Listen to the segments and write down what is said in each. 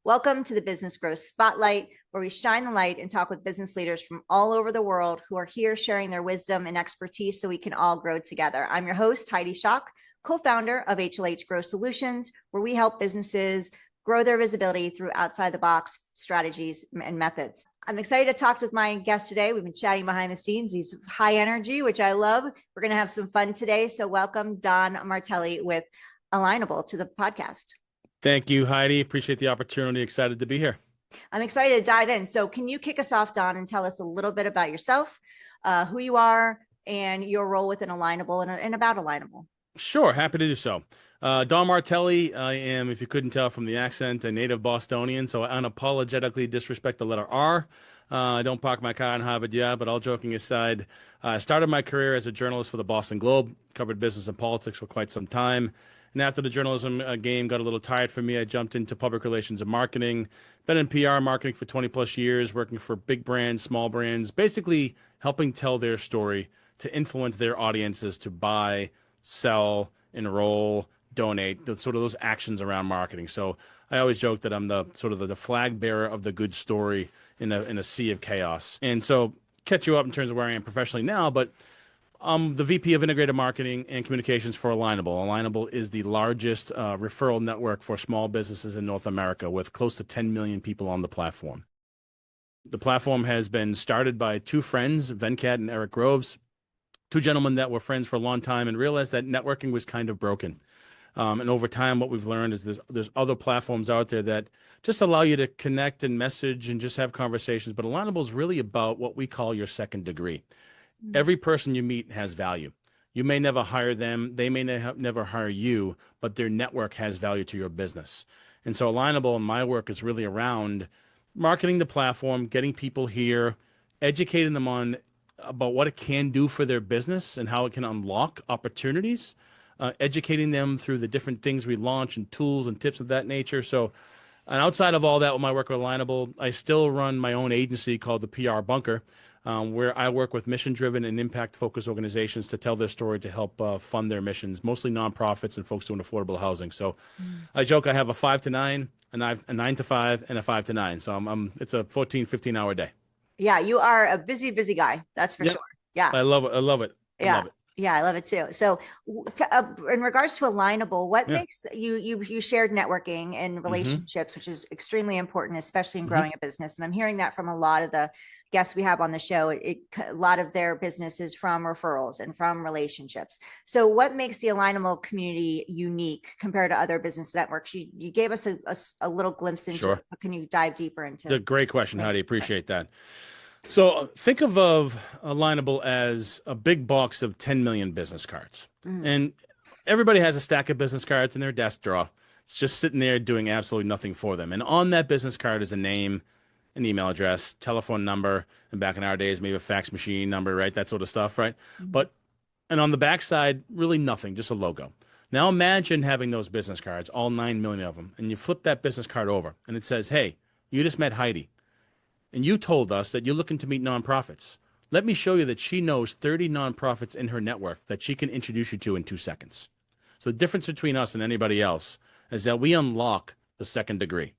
Welcome to the Business Growth Spotlight, where we shine the light and talk with business leaders from all over the world who are here sharing their wisdom and expertise so we can all grow together. I'm your host, Heidi Schalk, co-founder of HLH Growth Solutions, where we help businesses grow their visibility through outside the box strategies and methods. I'm excited to talk with my guest today. We've been chatting behind the scenes. He's high energy, which I love. We're going to have some fun today. So welcome Don Martelli with Alignable to the podcast. Thank you, Heidi. Appreciate the opportunity. Excited to be here. I'm excited to dive in. So can you kick us off, Don, and tell us a little bit about yourself, who you are, and your role within Alignable and about Alignable? Sure, happy to do so. Don Martelli, I am, if you couldn't tell from the accent, a native Bostonian, so I unapologetically disrespect the letter R. I don't park my car in Harvard yet, but all joking aside, I started my career as a journalist for the Boston Globe, covered business and politics for quite some time. And after the journalism game got a little tired for me, I jumped into public relations and marketing. Been in PR marketing for 20 plus years, working for big brands, small brands, basically helping tell their story to influence their audiences to buy, sell, enroll, donate, sort of those actions around marketing. So I always joke that I'm the sort of the flag bearer of the good story in a sea of chaos. And so catch you up in terms of where I am professionally now, but I'm the VP of Integrated Marketing and Communications for Alignable. Alignable is the largest referral network for small businesses in North America with close to 10 million people on the platform. The platform has been started by two friends, Venkat and Eric Groves, two gentlemen that were friends for a long time and realized that networking was kind of broken. And over time, what we've learned is there's other platforms out there that just allow you to connect and message and just have conversations. But Alignable is really about what we call your second degree. Every person you meet has value. You may never hire them. They may never hire you, but their network has value to your business. And so Alignable and my work is really around marketing the platform, getting people here, educating them about what it can do for their business and how it can unlock opportunities, educating them through the different things we launch and tools and tips of that nature. So, and outside of all that, with my work with Alignable, I still run my own agency called the PR Bunker, where I work with mission-driven and impact-focused organizations to tell their story to help fund their missions, mostly nonprofits and folks doing affordable housing. So I joke I have a 5 to 9, a 9 to 5, and a 5 to 9. So it's a 14, 15-hour day. Yeah, you are a busy guy. That's for sure. Yeah. I love it. I love it. Yeah. Love it. Yeah, I love it too. So in regards to Alignable, what makes you shared networking and relationships, which is extremely important, especially in growing a business. And I'm hearing that from a lot of the guests we have on the show. A lot of their business is from referrals and from relationships. So what makes the Alignable community unique compared to other business networks? You gave us a little glimpse into it, but can you dive deeper into it? It's a great question, Heidi. Appreciate that. So think of Alignable as a big box of 10 million business cards. And everybody has a stack of business cards in their desk drawer. It's just sitting there doing absolutely nothing for them. And on that business card is a name, an email address, telephone number, and back in our days, maybe a fax machine number, right? That sort of stuff, right? And on the backside, really nothing, just a logo. Now imagine having those business cards, all 9 million of them, and you flip that business card over and it says, hey, you just met Heidi. And you told us that you're looking to meet nonprofits. Let me show you that she knows 30 nonprofits in her network that she can introduce you to in 2 seconds. So the difference between us and anybody else is that we unlock the second degree.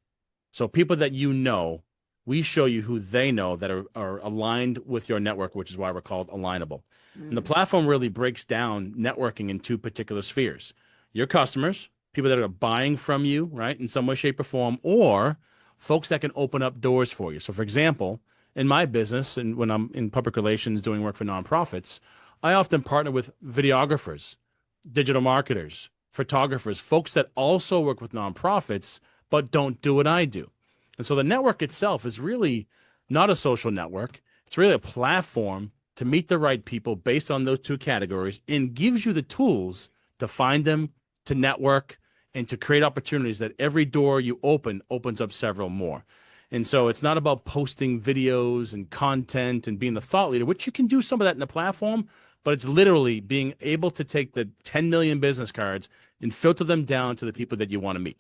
So people that you know, we show you who they know that are aligned with your network, which is why we're called Alignable. And the platform really breaks down networking in 2 particular spheres. Your customers, people that are buying from you, right, in some way, shape, or form, or folks that can open up doors for you. So for example, in my business and when I'm in public relations doing work for nonprofits, I often partner with videographers, digital marketers, photographers, folks that also work with nonprofits, but don't do what I do. And so the network itself is really not a social network. It's really a platform to meet the right people based on those 2 categories and gives you the tools to find them, to network, and to create opportunities that every door you open opens up several more. And so it's not about posting videos and content and being the thought leader, which you can do some of that in the platform, but it's literally being able to take the 10 million business cards and filter them down to the people that you want to meet.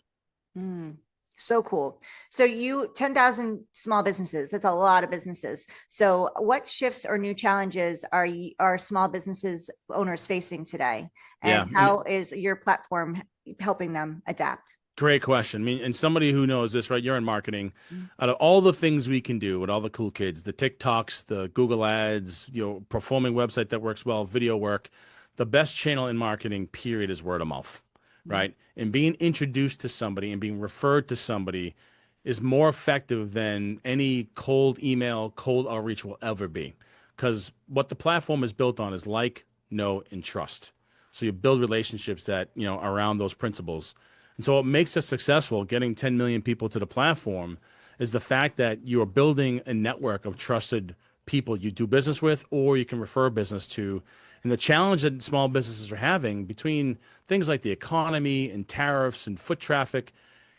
So cool. So 10,000 small businesses, that's a lot of businesses. So what shifts or new challenges are small businesses owners facing today? And how is your platform helping them adapt? Great question. I mean, and somebody who knows this, right? You're in marketing. Mm. Out of all the things we can do with all the cool kids, the TikToks, the Google ads, performing website that works well, video work, the best channel in marketing, period, is word of mouth, Mm. right? And being introduced to somebody and being referred to somebody is more effective than any cold email, cold outreach will ever be. Because what the platform is built on is like, know, and trust. So you build relationships that, around those principles. And so what makes us successful getting 10 million people to the platform is the fact that you are building a network of trusted people you do business with or you can refer business to. And the challenge that small businesses are having between things like the economy and tariffs and foot traffic,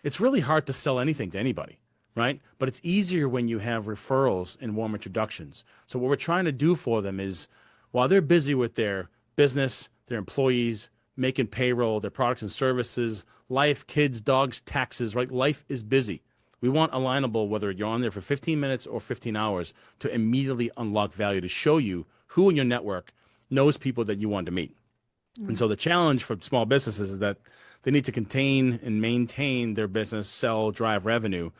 it's really hard to sell anything to anybody, right? But it's easier when you have referrals and warm introductions. So what we're trying to do for them is while they're busy with their business, their employees, making payroll, their products and services, life, kids, dogs, taxes, right? Life is busy. We want Alignable, whether you're on there for 15 minutes or 15 hours, to immediately unlock value to show you who in your network knows people that you want to meet. And Mm. so the challenge for small businesses is that they need to contain and maintain their business, sell, drive revenue.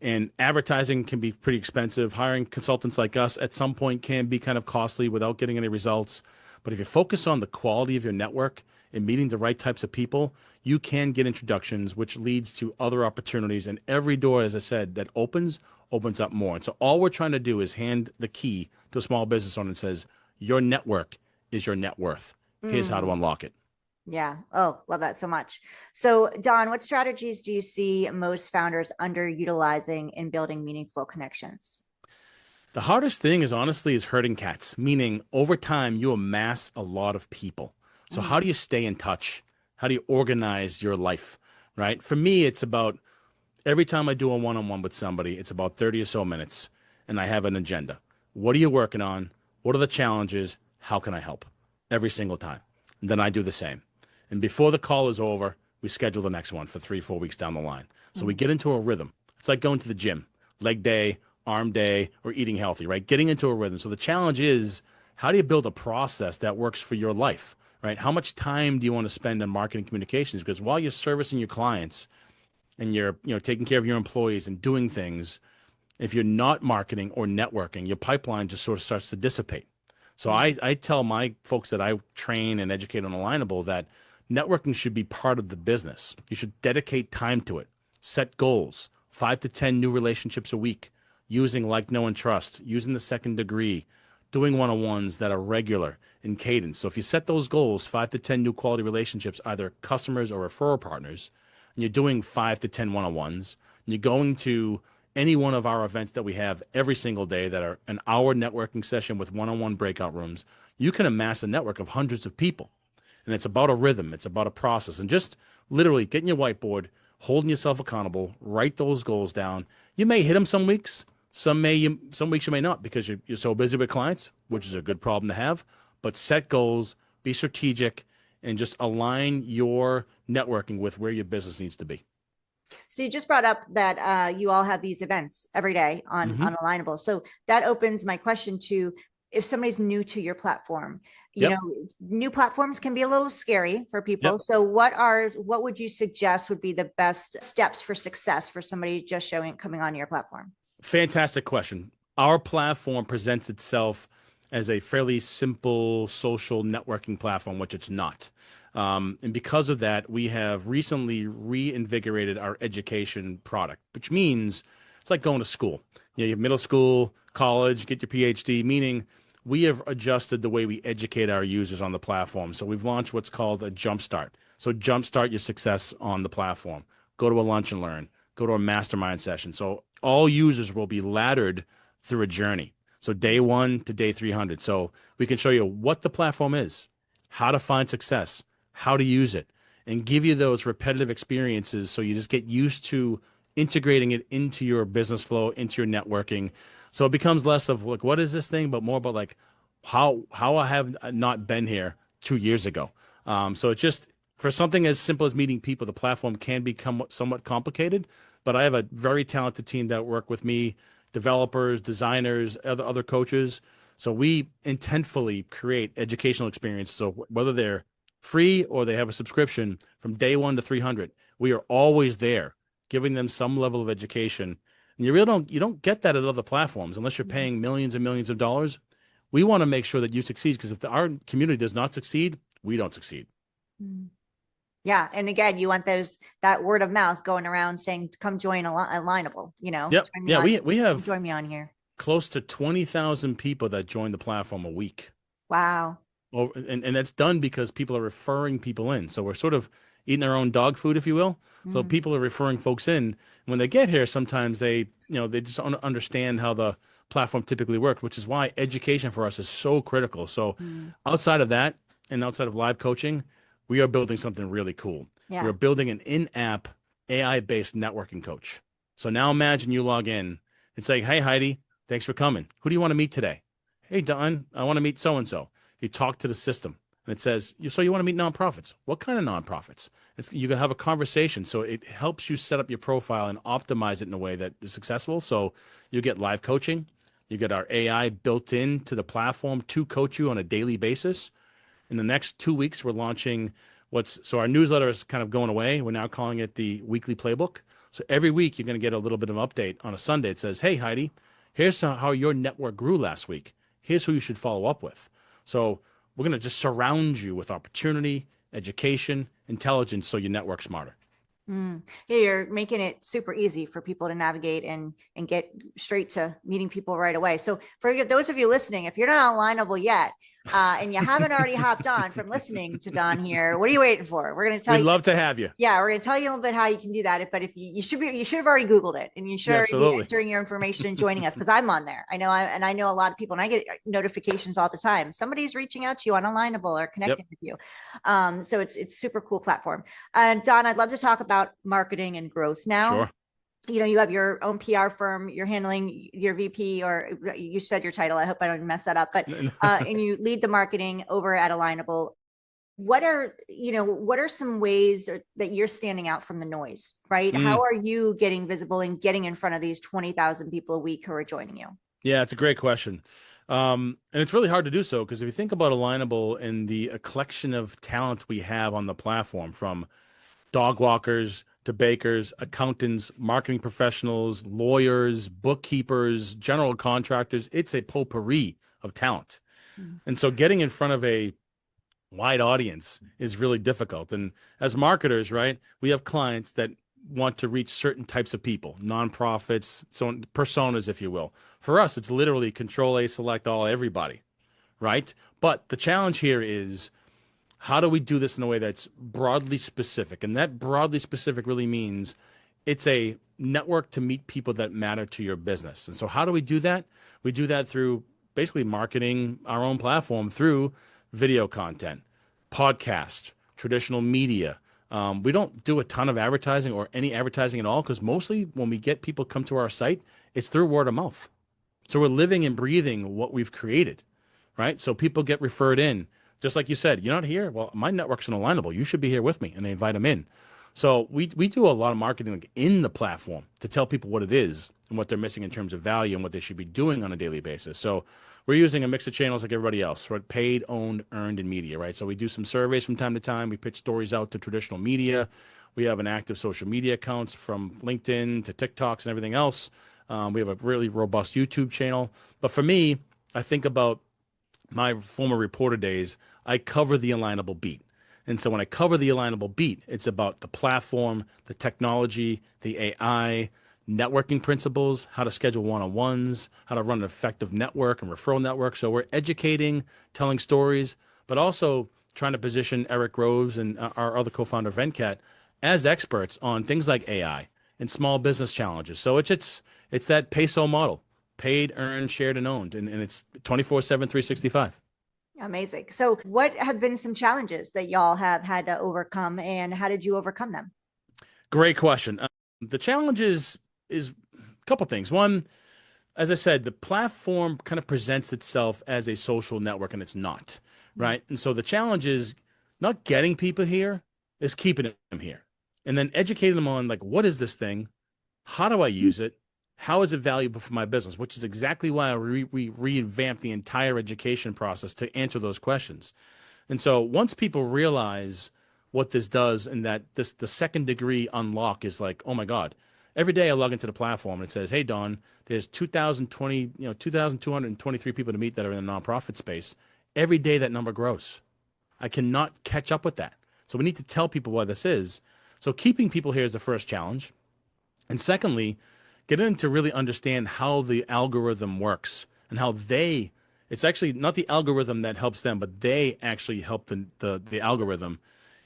And advertising can be pretty expensive. Hiring consultants like us at some point can be kind of costly without getting any results. But if you focus on the quality of your network and meeting the right types of people, you can get introductions, which leads to other opportunities. And every door, as I said, that opens up more. And so all we're trying to do is hand the key to a small business owner and says, your network is your net worth. Here's how to Mm. unlock it. Yeah. Oh, love that so much. So, Don, what strategies do you see most founders underutilizing in building meaningful connections? The hardest thing is herding cats, meaning over time you amass a lot of people. So Mm. how do you stay in touch? How do you organize your life? Right? For me, it's about every time I do a one-on-one with somebody, it's about 30 or so minutes and I have an agenda. What are you working on? What are the challenges? How can I help? Every single time. And then I do the same. And before the call is over, we schedule the next one for 3, 4 weeks down the line. So we Mm. get into a rhythm. It's like going to the gym, leg day, arm day, or eating healthy, right? Getting into a rhythm. So the challenge is how do you build a process that works for your life, right? How much time do you want to spend on marketing communications? Because while you're servicing your clients and you're, taking care of your employees and doing things, if you're not marketing or networking, your pipeline just sort of starts to dissipate. So Mm. I tell my folks that I train and educate on Alignable that networking should be part of the business. You should dedicate time to it. Set goals, 5 to 10 new relationships a week, using like, know, and trust, using the second degree, doing one-on-ones that are regular in cadence. So if you set those goals, 5 to 10 new quality relationships, either customers or referral partners, and you're doing 5 to 10 one-on-ones, and you're going to any one of our events that we have every single day that are an hour networking session with one-on-one breakout rooms, you can amass a network of hundreds of people. And it's about a rhythm, it's about a process, and just literally getting your whiteboard, holding yourself accountable, write those goals down. You may hit them some weeks, some weeks you may not because you're so busy with clients, which is a good problem to have. But set goals, be strategic, and just align your networking with where your business needs to be. So you just brought up that you all have these events every day Hmm. on Alignable. So that opens my question to if somebody's new to your platform. You Yep. know, new platforms can be a little scary for people. Yep. So what would you suggest would be the best steps for success for somebody just coming on your platform? Fantastic question. Our platform presents itself as a fairly simple social networking platform, which it's not. And because of that, we have recently reinvigorated our education product, which means it's like going to school. You have middle school, college, get your PhD, meaning we have adjusted the way we educate our users on the platform. So we've launched what's called a jumpstart. So jumpstart your success on the platform. Go to a lunch and learn. Go to a mastermind session. So all users will be laddered through a journey. So day 1 to day 300. So we can show you what the platform is, how to find success, how to use it, and give you those repetitive experiences so you just get used to integrating it into your business flow, into your networking. So it becomes less of like, what is this thing, but more about like how I have not been here 2 years ago. So it's just for something as simple as meeting people, the platform can become somewhat complicated, but I have a very talented team that work with me, developers, designers, other coaches. So we intentfully create educational experience. So whether they're free or they have a subscription from day 1 to 300, We are always there, giving them some level of education. And you don't get that at other platforms unless you're paying millions and millions of dollars. We want to make sure that you succeed because if our community does not succeed, we don't succeed. Mm. Yeah. And again, you want that word of mouth going around saying, come join Alignable, Yep. join me Yeah, on, we come have join me on here. close to 20,000 people that join the platform a week. Wow. Well, and that's done because people are referring people in. So we're sort of eating our own dog food, if you will. So Mm. people are referring folks in. When they get here, sometimes they just don't understand how the platform typically works, which is why education for us is so critical. So Mm. outside of that and outside of live coaching, we are building something really cool. Yeah. We're building an in-app AI-based networking coach. So now imagine you log in and say, "Hey, Heidi, thanks for coming. Who do you want to meet today?" "Hey, Don, I want to meet so-and-so." You talk to the system and it says, "So you want to meet nonprofits? What kind of nonprofits?" You can have a conversation. So it helps you set up your profile and optimize it in a way that is successful. So you get live coaching. You get our AI built into the platform to coach you on a daily basis. In the next 2 weeks, we're launching so our newsletter is kind of going away. We're now calling it the weekly playbook. So every week you're going to get a little bit of an update. On a Sunday, it says, "Hey, Heidi, here's how your network grew last week. Here's who you should follow up with." So we're going to just surround you with opportunity, education, intelligence so you network smarter. Mm. Yeah, you're making it super easy for people to navigate and get straight to meeting people right away. So for those of you listening, if you're not alignable yet, and you haven't already hopped on from listening to Don here, what are you waiting for? We're going to tell We'd you. love to have you. Yeah, we're going to tell you a little bit how you can do that. But if you should have already Googled it, and you should Yeah, already be absolutely. entering your information and joining us, because I'm on there. I know a lot of people, and I get notifications all the time. Somebody's reaching out to you on Alignable or connecting Yep. with you. So it's super cool platform. And Don, I'd love to talk about marketing and growth now. Sure. You have your own PR firm, you're handling your VP, or you said your title. I hope I don't mess that up, but and you lead the marketing over at Alignable. What are some ways that you're standing out from the noise, right? How are you getting visible and getting in front of these 20,000 people a week who are joining you? Yeah, it's a great question. And it's really hard to do so because if you think about Alignable and the collection of talent we have on the platform, from dog walkers to bakers, accountants, marketing professionals, lawyers, bookkeepers, general contractors, it's a potpourri of talent. Mm. And so getting in front of a wide audience is really difficult. And as marketers, right, we have clients that want to reach certain types of people, nonprofits, so personas, if you will. For us, it's literally control A, select all, everybody, right? But the challenge here is how do we do this in a way that's broadly specific? And that broadly specific really means it's a network to meet people that matter to your business. And so how do we do that? We do that through basically marketing our own platform through video content, podcast, traditional media. We don't do a ton of advertising or any advertising at all because mostly when we get people come to our site, it's through word of mouth. So we're living and breathing what we've created, right? So people get referred in. Just like you said, you're not here. Well, my network's unalignable. You should be here with me. And they invite them in. So we do a lot of marketing in the platform to tell people what it is and what they're missing in terms of value and what they should be doing on a daily basis. So we're using a mix of channels like everybody else, right? Paid, owned, earned, and media, right? So we do some surveys from time to time. We pitch stories out to traditional media. We have an active social media accounts from LinkedIn to TikToks and everything else. We have a really robust YouTube channel. But for me, I think about my former reporter days. I cover the Alignable beat. And so when I cover the Alignable beat, it's about the platform, the technology, the AI, networking principles, how to schedule one-on-ones, how to run an effective network and referral network. So we're educating, telling stories, but also trying to position Eric Groves and our other co-founder Venkat as experts on things like AI and small business challenges. So it's that peso model: paid, earned, shared, and owned. And it's 24/7, 365. Amazing. So what have been some challenges that y'all have had to overcome, and how did you overcome them? Great question. The challenge is a couple things. One, as I said, the platform kind of presents itself as a social network, and it's not, Mm. right? And so the challenge is not getting people here, is keeping them here, and then educating them on, like, what is this thing? How do I use it? How is it valuable for my business? Which is exactly why we revamped the entire education process to answer those questions. And so once people realize what this does, and that the second degree unlock is like, oh my God. Every day I log into the platform and it says, hey, Don, there's 2,223 people to meet that are in the nonprofit space. Every day that number grows. I cannot catch up with that. So we need to tell people what this is. So keeping people here is the first challenge. And secondly, getting them to really understand how the algorithm works and how it's actually not the algorithm that helps them, but they actually help the algorithm.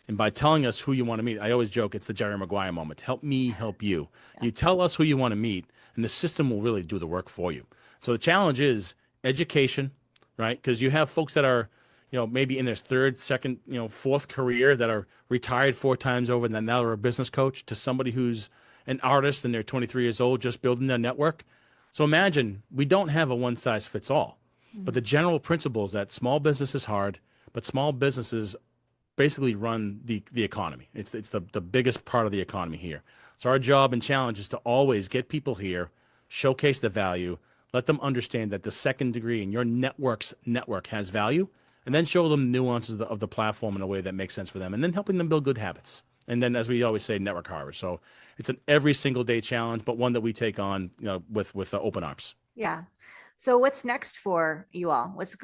And by telling us who you want to meet, I always joke it's the Jerry Maguire moment. Help me, help you. Yeah. You tell us who you want to meet, and the system will really do the work for you. So the challenge is education, right? Because you have folks that are, maybe in their third, second, fourth career that are retired 4 times over, and then now they're a business coach, to somebody who's an artist and they're 23 years old just building their network. So imagine we don't have a one size fits all, but the general principle is that small business is hard, but small businesses basically run the economy. It's the biggest part of the economy here. So our job and challenge is to always get people here, showcase the value, let them understand that the second degree in your network has value, and then show them the nuances of the platform in a way that makes sense for them, and then helping them build good habits. And then, as we always say, network harder. So it's an every single day challenge, but one that we take on, with open arms. Yeah. So what's next for you all? What's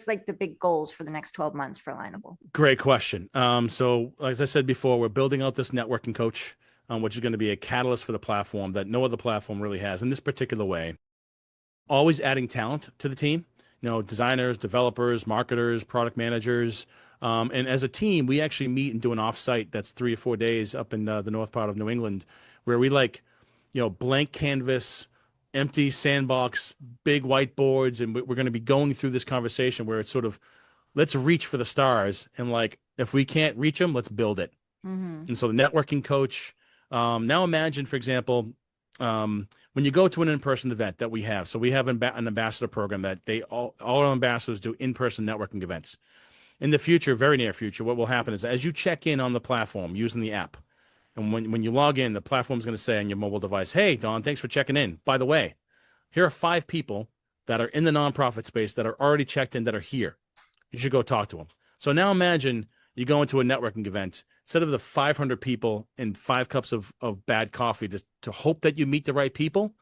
like the big goals for the next 12 months for Alignable? Great question. So as I said before, we're building out this networking coach, which is going to be a catalyst for the platform that no other platform really has in this particular way. Always adding talent to the team, designers, developers, marketers, product managers. And as a team, we actually meet and do an offsite that's 3 or 4 days up in the north part of New England, where we blank canvas, empty sandbox, big whiteboards, and we're going to be going through this conversation where it's sort of, let's reach for the stars, and if we can't reach them, let's build it. Mm-hmm. And so the networking coach, now imagine, for example, when you go to an in-person event that we have. So we have an ambassador program that all our ambassadors do in-person networking events. In the future, very near future, what will happen is as you check in on the platform using the app, and when you log in, the platform's going to say on your mobile device, hey, Don, thanks for checking in. By the way, here are 5 people that are in the nonprofit space that are already checked in that are here. You should go talk to them. So now imagine you go into a networking event. Instead of the 500 people and 5 cups of bad coffee to hope that you meet the right people,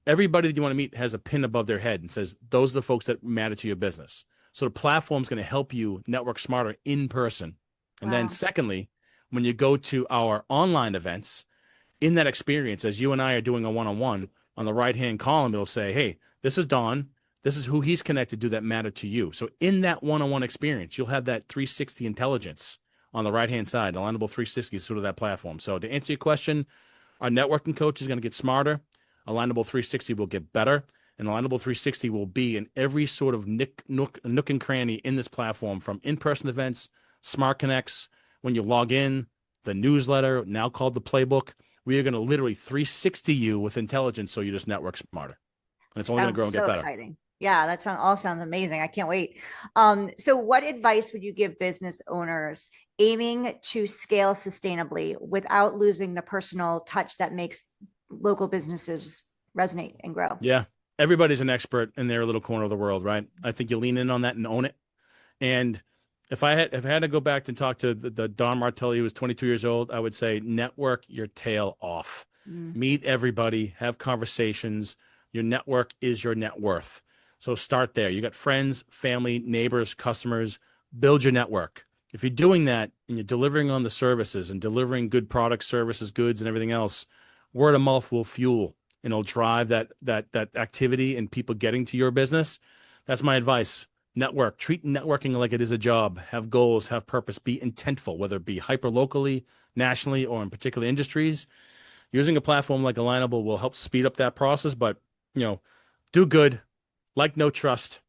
everybody that you want to meet has a pin above their head and says, those are the folks that matter to your business. So the platform is going to help you network smarter in person. And then secondly, when you go to our online events, in that experience, as you and I are doing a one-on-one, on the right-hand column, it'll say, hey, this is Don. This is who he's connected to that matter to you. So in that one-on-one experience, you'll have that 360 intelligence on the right-hand side. Alignable 360 is sort of that platform. So to answer your question, our networking coach is going to get smarter. Alignable 360 will get better. And Alignable 360 will be in every sort of nook and cranny in this platform, from in-person events, smart connects, when you log in, the newsletter, now called the playbook. We are going to literally 360 you with intelligence, so you just network smarter. And it's only going to grow and get better. Exciting. Yeah, that all sounds amazing. I can't wait. So what advice would you give business owners aiming to scale sustainably without losing the personal touch that makes local businesses resonate and grow? Yeah. Everybody's an expert in their little corner of the world, right? I think you lean in on that and own it. And if I had to go back and talk to the Don Martelli, who was 22 years old, I would say network your tail off. Meet everybody, have conversations. Your network is your net worth. So start there. You got friends, family, neighbors, customers. Build your network. If you're doing that and you're delivering on the services and delivering good products, services, goods, and everything else, word of mouth will fuel and it'll drive that activity and people getting to your business. That's my advice. Network. Treat networking like it is a job. Have goals, have purpose, be intentful, whether it be hyper locally, nationally, or in particular industries. Using a platform like Alignable will help speed up that process, but do good, like no trust.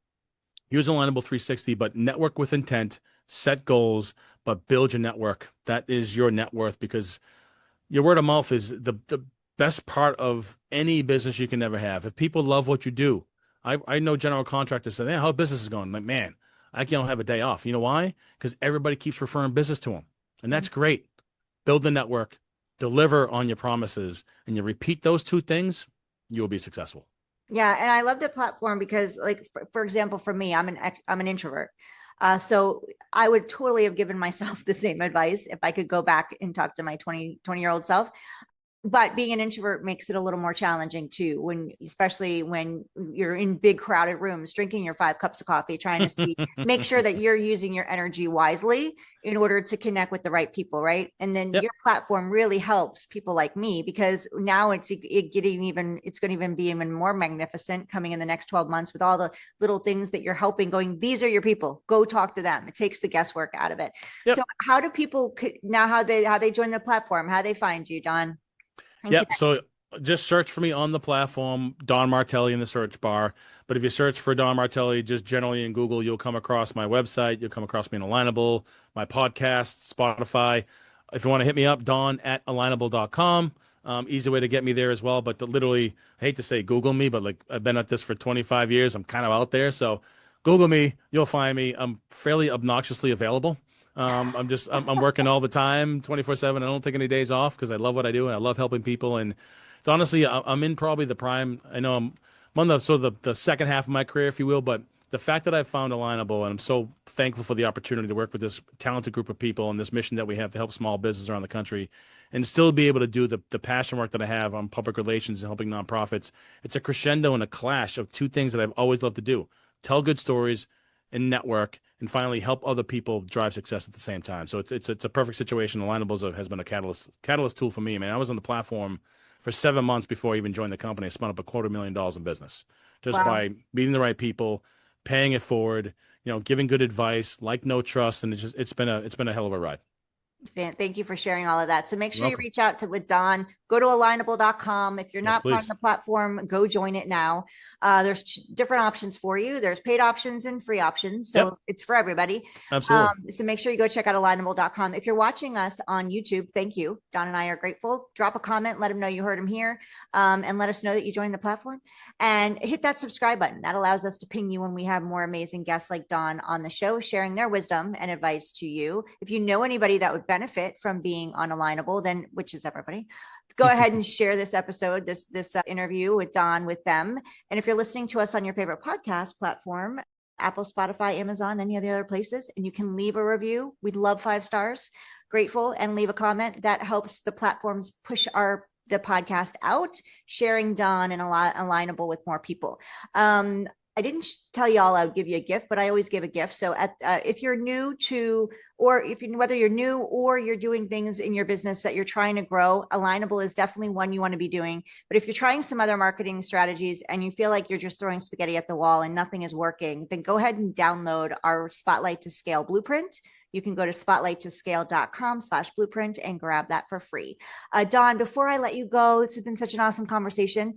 Use Alignable 360, but network with intent, set goals, but build your network. That is your net worth, because your word of mouth is the best part of any business you can ever have. If people love what you do, I know general contractors say, how business is going? I'm like, man, I can't have a day off. You know why? Because everybody keeps referring business to them. And that's great. Build the network, deliver on your promises, and you repeat those 2 things, you will be successful. Yeah. And I love the platform because, like, for example, for me, I'm an introvert. So I would totally have given myself the same advice if I could go back and talk to my 20-year-old self. But being an introvert makes it a little more challenging too, especially when you're in big crowded rooms drinking your 5 cups of coffee, trying to make sure that you're using your energy wisely in order to connect with the right people, right? And then Yep. your platform really helps people like me, because now it's going to even be even more magnificent coming in the next 12 months with all the little things that you're helping, going, these are your people, go talk to them. It takes the guesswork out of it. Yep. So how do people now, how they join the platform, how they find you, Don? Yep. So just search for me on the platform, Don Martelli in the search bar. But if you search for Don Martelli, just generally in Google, you'll come across my website. You'll come across me in Alignable, my podcast, Spotify. If you want to hit me up, don@alignable.com. Easy way to get me there as well. But literally, I hate to say Google me, but like I've been at this for 25 years. I'm kind of out there. So Google me, you'll find me. I'm fairly obnoxiously available. I'm working all the time, 24/7. I don't take any days off because I love what I do and I love helping people. And honestly, I'm in probably the prime. I know I'm on the sort of the second half of my career, if you will, but the fact that I've found Alignable, and I'm so thankful for the opportunity to work with this talented group of people and this mission that we have to help small businesses around the country and still be able to do the passion work that I have on public relations and helping nonprofits. It's a crescendo and a clash of two things that I've always loved to do: tell good stories and network, and finally help other people drive success at the same time. So it's a perfect situation. Alignable has been a catalyst tool for me. Man, I was on the platform for 7 months before I even joined the company. I spun up $250,000 in business just by meeting the right people, paying it forward, giving good advice, like no trust, and it's been a hell of a ride. Thank you for sharing all of that. So make sure you welcome. reach out with Don. Go to alignable.com. If you're Yes, not part of please. the platform, go join it now. There's different options for you. There's paid options and free options. So it's for everybody. Absolutely. So make sure you go check out alignable.com. If you're watching us on YouTube, thank you. Don and I are grateful. Drop a comment, let him know you heard him here, and let us know that you joined the platform. And hit that subscribe button. That allows us to ping you when we have more amazing guests like Don on the show, sharing their wisdom and advice to you. If you know anybody that would benefit from being on Alignable, then, which is everybody, go ahead and share this episode, this interview with Don with them. And if you're listening to us on your favorite podcast platform, Apple, Spotify, Amazon, any of the other places, and you can leave a review, we'd love 5 stars, grateful, and leave a comment. That helps the platforms push the podcast out, sharing Don and Alignable with more people. I didn't tell y'all I would give you a gift, but I always give a gift. So if you're new to, or whether you're new or you're doing things in your business that you're trying to grow, Alignable is definitely one you want to be doing. But if you're trying some other marketing strategies and you feel like you're just throwing spaghetti at the wall and nothing is working, then go ahead and download our Spotlight to Scale blueprint. You can go to spotlighttoscale.com/blueprint and grab that for free. Don, before I let you go, this has been such an awesome conversation.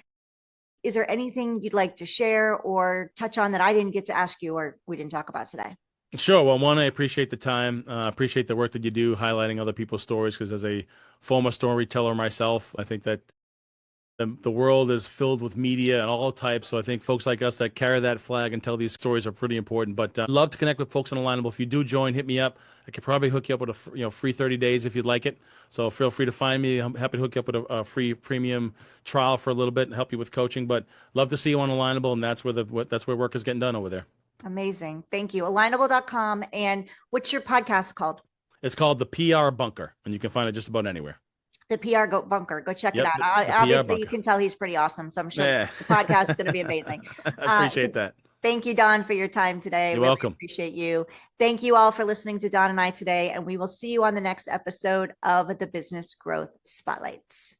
Is there anything you'd like to share or touch on that I didn't get to ask you or we didn't talk about today? Sure. Well, one, I appreciate the time. Appreciate the work that you do highlighting other people's stories, because as a former storyteller myself, I think that the world is filled with media and all types. So I think folks like us that carry that flag and tell these stories are pretty important. But love to connect with folks on Alignable. If you do join, hit me up. I could probably hook you up with a free 30 days if you'd like it. So feel free to find me. I'm happy to hook you up with a free premium trial for a little bit and help you with coaching. But love to see you on Alignable, and that's where work is getting done over there. Amazing. Thank you. Alignable.com. And what's your podcast called? It's called The PR Bunker, and you can find it just about anywhere. The PR Bunker. Go check it out. The Obviously, you can tell he's pretty awesome. So I'm sure the podcast is going to be amazing. I appreciate that. Thank you, Don, for your time today. You're really welcome. Appreciate you. Thank you all for listening to Don and I today. And we will see you on the next episode of the Business Growth Spotlights.